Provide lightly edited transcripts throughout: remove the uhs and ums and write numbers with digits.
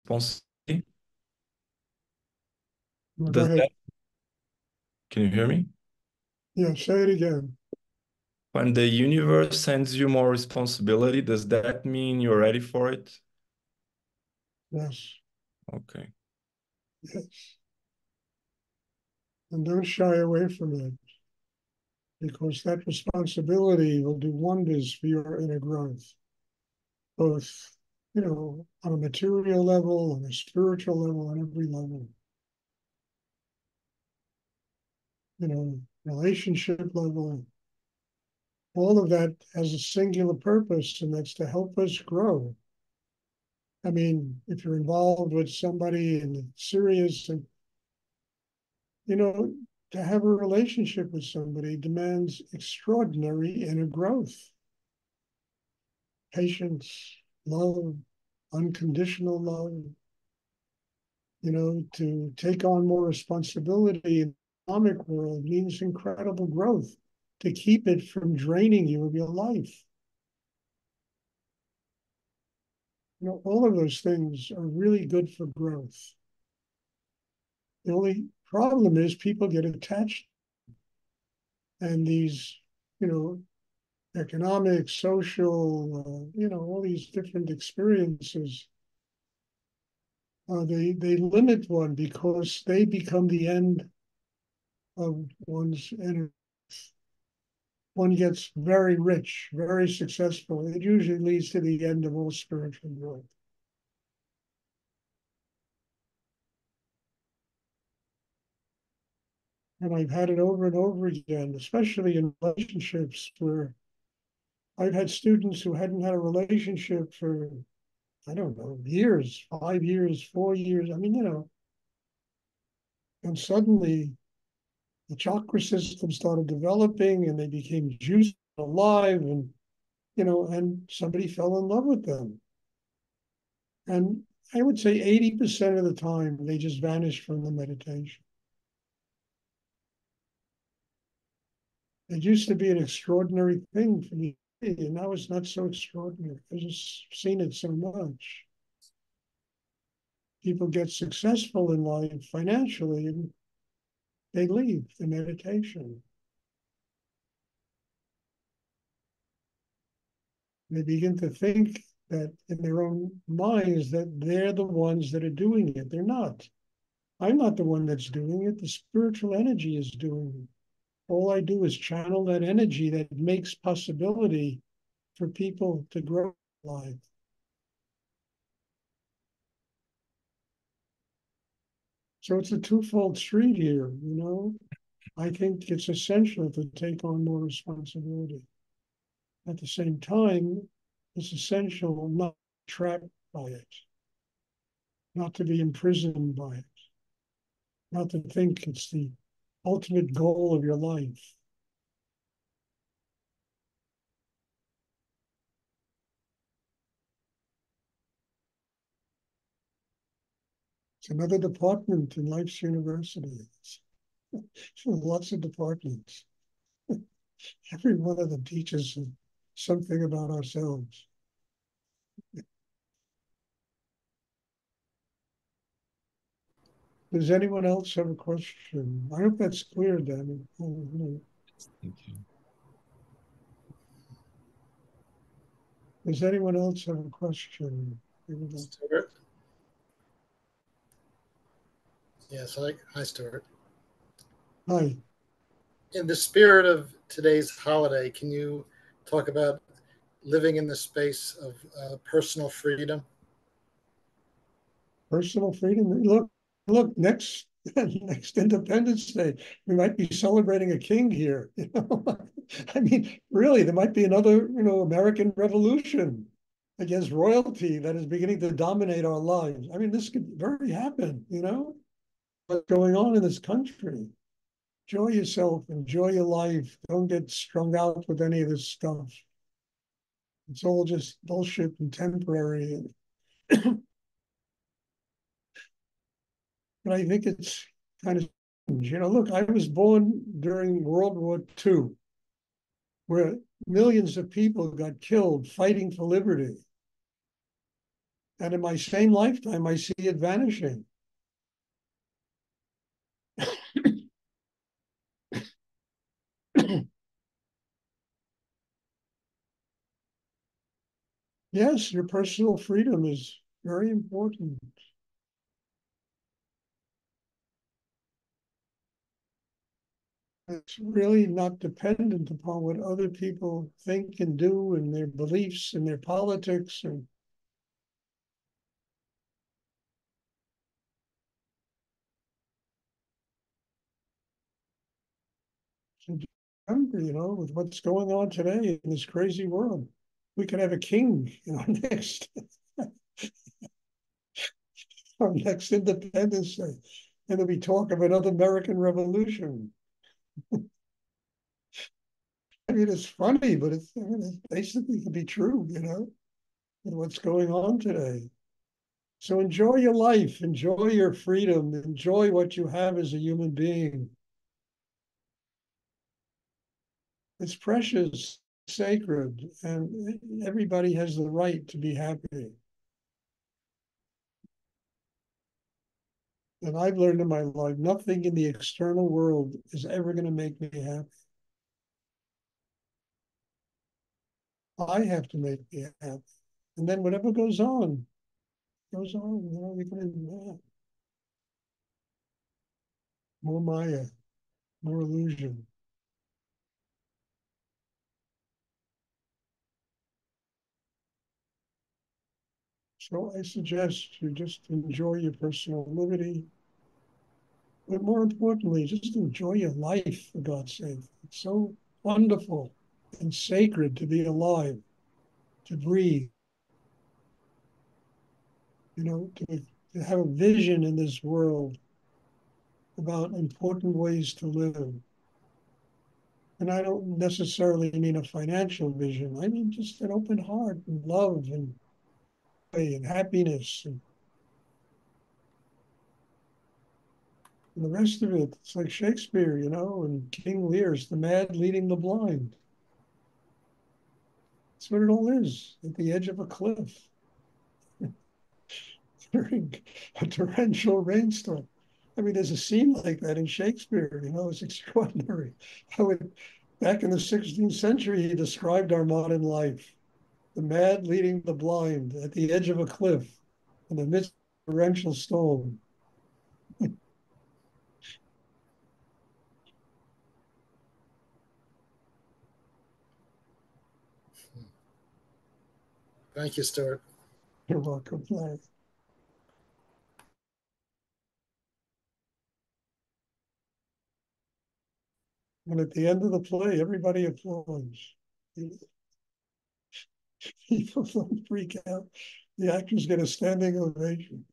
responsibility? Well, go Does ahead. that, can you hear me? Yeah, say it again. When the universe sends you more responsibility, does that mean you're ready for it? Yes, Okay. yes. And don't shy away from it because that responsibility will do wonders for your inner growth, both, on a material level, on a spiritual level, on every level, relationship level. All of that has a singular purpose, and that's to help us grow. I mean, if you're involved with somebody and it's serious, and you know, to have a relationship with somebody demands extraordinary inner growth, patience, love, unconditional love, to take on more responsibility in the economic world means incredible growth to keep it from draining you of your life. All of those things are really good for growth. The only problem is people get attached, and these, you know, economic, social, all these different experiences, they limit one because they become the end of one's energy. One gets very rich, very successful. It usually leads to the end of all spiritual growth. And I've had it over and over again, especially in relationships where I've had students who hadn't had a relationship for, I don't know, years, 5 years, 4 years. I mean, and suddenly the chakra system started developing and they became juiced alive, and somebody fell in love with them. And I would say 80% of the time they just vanished from the meditation. It used to be an extraordinary thing for me, and now it's not so extraordinary. I've just seen it so much. People get successful in life financially and they leave the meditation. They begin to think that in their own minds that they're the ones that are doing it. They're not. I'm not the one that's doing it. The spiritual energy is doing it. All I do is channel that energy that makes possibility for people to grow life. So it's a twofold street here. I think it's essential to take on more responsibility. At the same time, it's essential not to be trapped by it, not to be imprisoned by it, not to think it's the ultimate goal of your life. It's another department in life's university. Lots of departments. Every one of them teaches something about ourselves. Does anyone else have a question? I hope that's clear, Dan. Thank you. Does anyone else have a question? Stuart? Yes, hi, Stuart. Hi. In the spirit of today's holiday, can you talk about living in the space of personal freedom? Personal freedom. Look, next next Independence Day, we might be celebrating a king here. I mean, really, there might be another, American Revolution against royalty that is beginning to dominate our lives. I mean, this could very happen. What's going on in this country? Enjoy yourself, enjoy your life. Don't get strung out with any of this stuff. It's all just bullshit and temporary. But I think it's kind of strange. Look, I was born during World War II, where millions of people got killed fighting for liberty. And in my same lifetime, I see it vanishing. Yes, your personal freedom is very important. It's really not dependent upon what other people think and do and their beliefs and their politics. And remember, with what's going on today in this crazy world, we could have a king in our next our next Independence Day, and there'll be talk of another American Revolution. I mean, it's funny, but it basically could be true, with what's going on today. So enjoy your life, enjoy your freedom, enjoy what you have as a human being. It's precious, sacred, and everybody has the right to be happy. And I've learned in my life, nothing in the external world is ever going to make me happy. I have to make me happy. And then whatever goes on, goes on. We can more Maya, more illusion. So I suggest you just enjoy your personal liberty, but more importantly, just enjoy your life, for God's sake. It's so wonderful and sacred to be alive, to breathe, to have a vision in this world about important ways to live. And I don't necessarily mean a financial vision. I mean just an open heart and love and joy and happiness and the rest of it. It's like Shakespeare, and King Lear's The Mad Leading the Blind. That's what it all is, at the edge of a cliff during a torrential rainstorm. I mean, there's a scene like that in Shakespeare, it's extraordinary. Back in the 16th century, he described our modern life. The mad leading the blind at the edge of a cliff in the midst of a torrential storm. Thank you, Stuart. You're welcome. And at the end of the play, everybody applauds. People don't freak out. The actors get a standing ovation.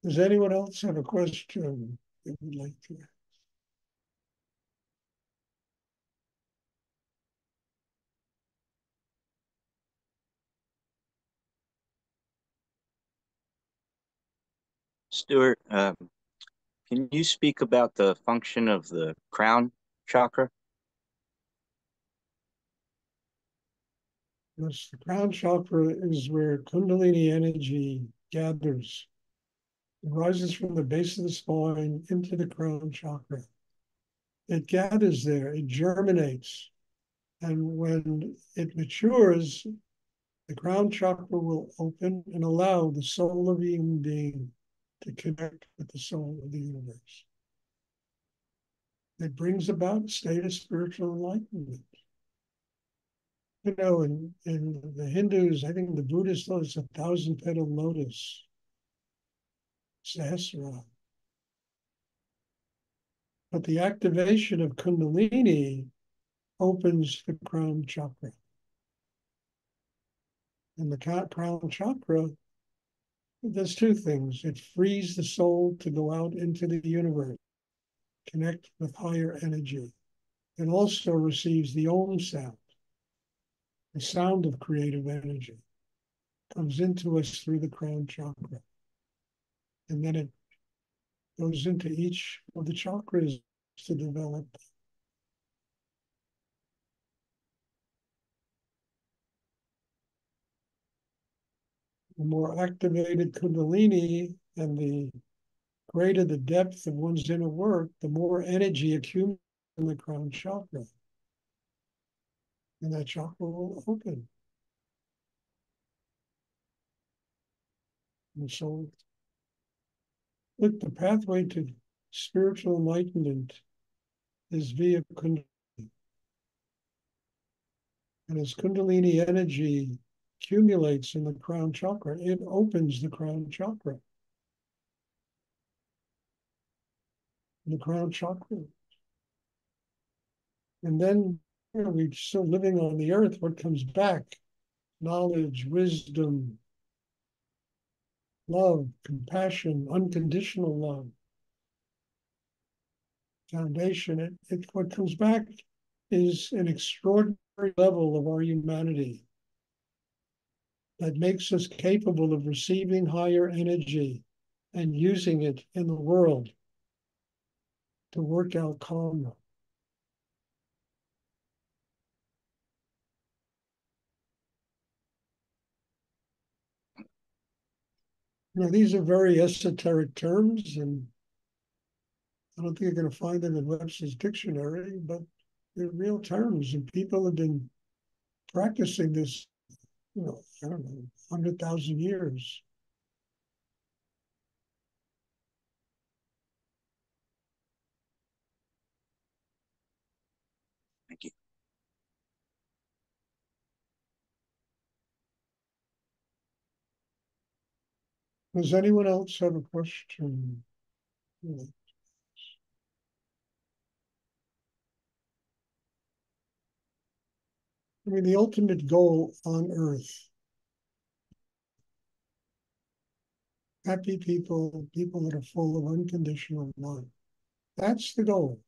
Does anyone else have a question they would like to ask? Stuart, can you speak about the function of the crown chakra? Yes, the crown chakra is where Kundalini energy gathers. It rises from the base of the spine into the crown chakra. It gathers there, it germinates. And when it matures, the crown chakra will open and allow the soul of the human being to connect with the soul of the universe. It brings about a state of spiritual enlightenment. In the Hindus, I think the Buddhists know it's 1,000-petaled lotus, Sahasrara. But the activation of Kundalini opens the crown chakra. And the crown chakra, there's two things. It frees the soul to go out into the universe, connect with higher energy. It also receives the Om sound, the sound of creative energy, comes into us through the crown chakra. And then it goes into each of the chakras to develop. The more activated Kundalini and the greater the depth of one's inner work, the more energy accumulates in the crown chakra. And that chakra will open. And so, look, the pathway to spiritual enlightenment is via Kundalini. And as Kundalini energy accumulates in the crown chakra, it opens the crown chakra. The crown chakra. And then, we're still living on the earth. What comes back? Knowledge, wisdom, love, compassion, unconditional love. Foundation. What comes back is an extraordinary level of our humanity that makes us capable of receiving higher energy and using it in the world to work out karma. These are very esoteric terms, and I don't think you're going to find them in Webster's dictionary, but they're real terms, and people have been practicing this, I don't know, 100,000 years. Thank you. Does anyone else have a question? The ultimate goal on earth, happy people, people that are full of unconditional love. That's the goal,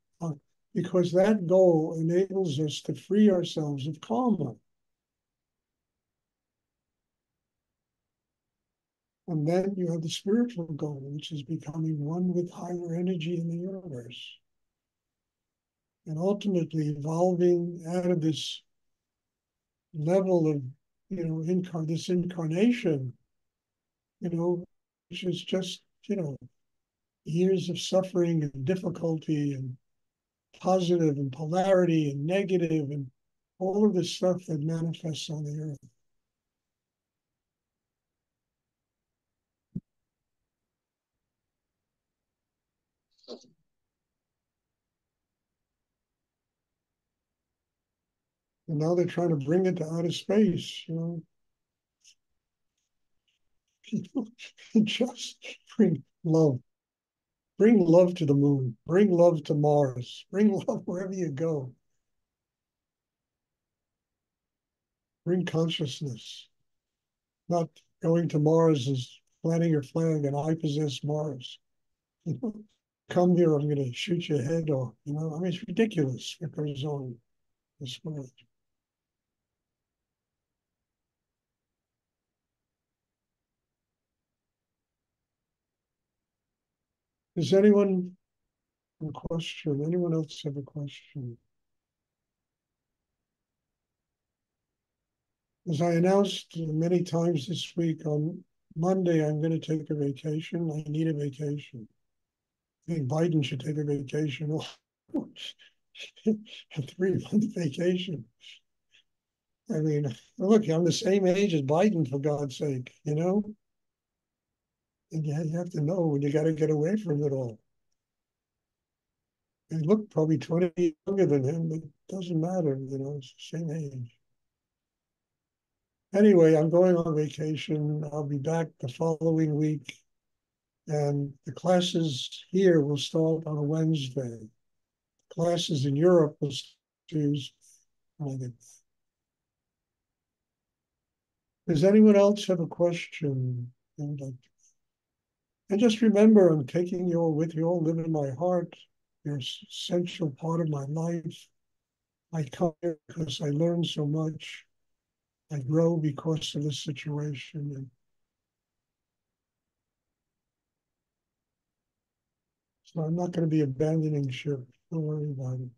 because that goal enables us to free ourselves of karma. And then you have the spiritual goal, which is becoming one with higher energy in the universe. And ultimately evolving out of this level of, this incarnation, which is just, years of suffering and difficulty and positive and polarity and negative and all of the stuff that manifests on the earth. And now they're trying to bring it to outer space, People just bring love. Bring love to the moon. Bring love to Mars. Bring love wherever you go. Bring consciousness. Not going to Mars is planting your flag and I possess Mars. Come here, I'm going to shoot your head off. It's ridiculous what goes on in this world. Does anyone have a question? Anyone else have a question? As I announced many times this week, on Monday, I'm going to take a vacation. I need a vacation. I think Biden should take a vacation, a 3-month vacation. Look, I'm the same age as Biden, for God's sake, And you have to know when you got to get away from it all. I look probably 20 years younger than him, but it doesn't matter, it's the same age. Anyway, I'm going on vacation. I'll be back the following week. And the classes here will start on a Wednesday. Classes in Europe will start Tuesday. Does anyone else have a question? And just remember, I'm taking you all with you, all live in my heart. You're an essential part of my life. I come here because I learn so much. I grow because of this situation. And so I'm not going to be abandoning ship. Don't worry about it.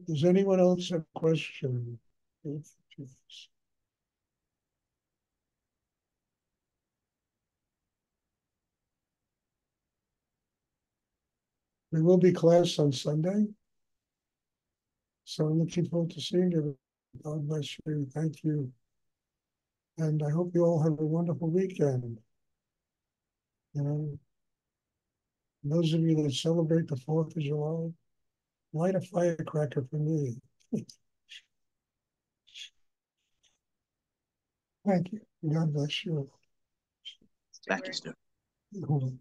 Does anyone else have a question? There will be class on Sunday. So I'm looking forward to seeing you. God bless you. Thank you. And I hope you all have a wonderful weekend. You know, those of you that celebrate the 4th of July, light a firecracker for me. Thank you. God bless you. Thank you, Stuart. Hold on.